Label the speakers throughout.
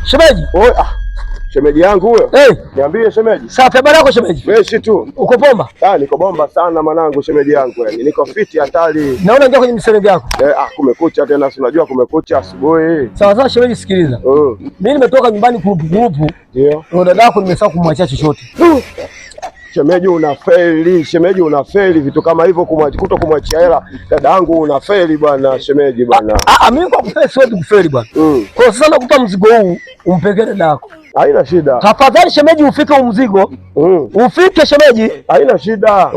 Speaker 1: Shemeji.
Speaker 2: Shemeji yangu huyo. Niambie shemeji.
Speaker 1: Safi, habari yako shemeji?
Speaker 2: Fresh tu.
Speaker 1: Uko bomba?
Speaker 2: Niko bomba sana mwanangu shemeji yangu yani. Niko fiti hatari.
Speaker 1: Naona ndio kwenye misemo yako.
Speaker 2: Kumekucha tena, si unajua kumekucha asubuhi.
Speaker 1: Sawa shemeji, sikiliza. Mimi nimetoka nyumbani kurupu. Ndio. Ndio dada yako nimesahau kumwachia chochote.
Speaker 2: Shemeji unafeli vitu kama hivyo, kumwachia hela dada yangu unafeli bwana shemeji bwana.
Speaker 1: Mimi kwa kufeli siwezi kufeli bwana. Kwa sasa nakupa mzigo huu umpekee dada yako.
Speaker 2: Haina shida.
Speaker 1: Tafadhali shemeji ufike mzigo. Ufike shemeji.
Speaker 2: Haina shida.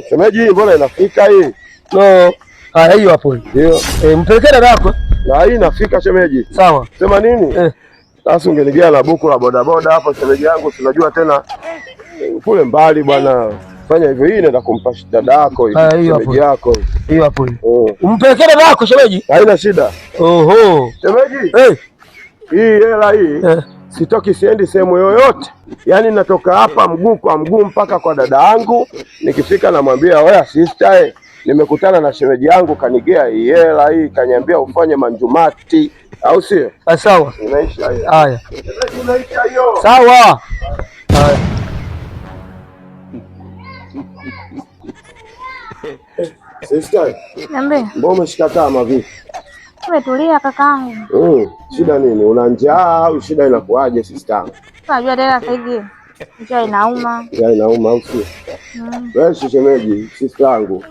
Speaker 2: Shemeji mbona inafika hii?
Speaker 1: No. Hiyo hapo.
Speaker 2: Ndio.
Speaker 1: Mpelekee dada yako.
Speaker 2: Na hii inafika shemeji.
Speaker 1: Sawa.
Speaker 2: Sema nini? Sasa ungenigia na buku la bodaboda hapo shemeji yangu, unajua tena kule mbali bwana. Fanya hivyo, hii inaenda kumpa dada yako shemeji yako.
Speaker 1: Hiyo hapo. Umpelekee dada yako shemeji.
Speaker 2: Haina shida. Shemeji. Hii hela hii. Sitoki siendi sehemu yoyote. Yaani natoka hapa mguu kwa mguu mpaka kwa dada yangu. Nikifika namwambia wewe sister, nimekutana na shemeji yangu kanigea hii hela hii, kaniambia ufanye manjumati, au sio?
Speaker 1: Sawa.
Speaker 2: Inaisha hiyo.
Speaker 1: Haya.
Speaker 2: Inaisha hiyo.
Speaker 1: Sawa. Haya.
Speaker 2: Sister.
Speaker 3: Niambie.
Speaker 2: Mbona umeshika kama vipi?
Speaker 3: Umetulia kakaangu.
Speaker 2: Shida nini? Una njaa au shida inakuaje sister?
Speaker 3: Unajua tena sasa hivi njaa inauma.
Speaker 2: Njaa inauma au sio? Wewe shemeji, sister yangu.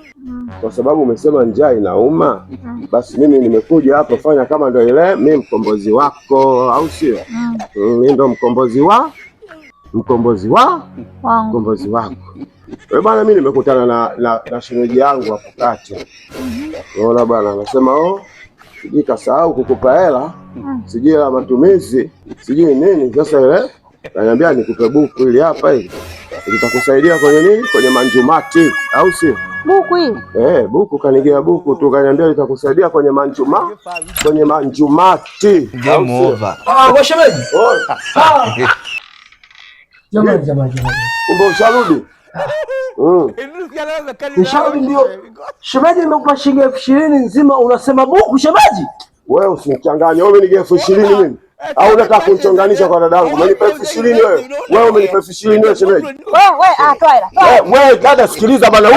Speaker 2: Kwa sababu umesema njaa inauma, basi mimi nimekuja hapa fanya kama ndio ile mimi mkombozi wako, au sio? Mimi ndo mkombozi wako. Wewe bwana, mimi nimekutana na shemeji yangu hapo kati. Unaona bwana, anasema sijui kasahau kukupa hela, sijui la matumizi, sijui nini. Sasa ile ananiambia nikupe buku ili hapa hili litakusaidia kwenye nini? Kwenye manjumati, au sio?
Speaker 3: Buku hili?
Speaker 2: Buku kanigea buku tu, kaniambia litakusaidia kwenye manjumati.
Speaker 1: Game over. Shemeji. Jamani.
Speaker 2: Kumbe usharudi?
Speaker 1: Nisharudi ndio. Shemeji nimekupa shilingi 20,000 nzima unasema buku shemeji?
Speaker 2: Wewe usinichanganye. Wewe umenigia 20,000 mimi? Au unataka kunichonganisha kwa dadangu? Umenipa 20,000 wewe? Wewe umenipa 20,000 wewe shemeji?
Speaker 3: Toa hela.
Speaker 2: Wewe dada sikiliza bana,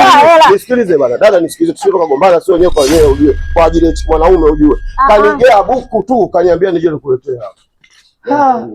Speaker 2: nisikilize bana. Dada nisikilize, tusije tukagombana sio wenyewe kwa wenyewe ujue. Kwa ajili ya mwanaume ujue. Kanigea buku tu, kaniambia nije nikuletea hapa.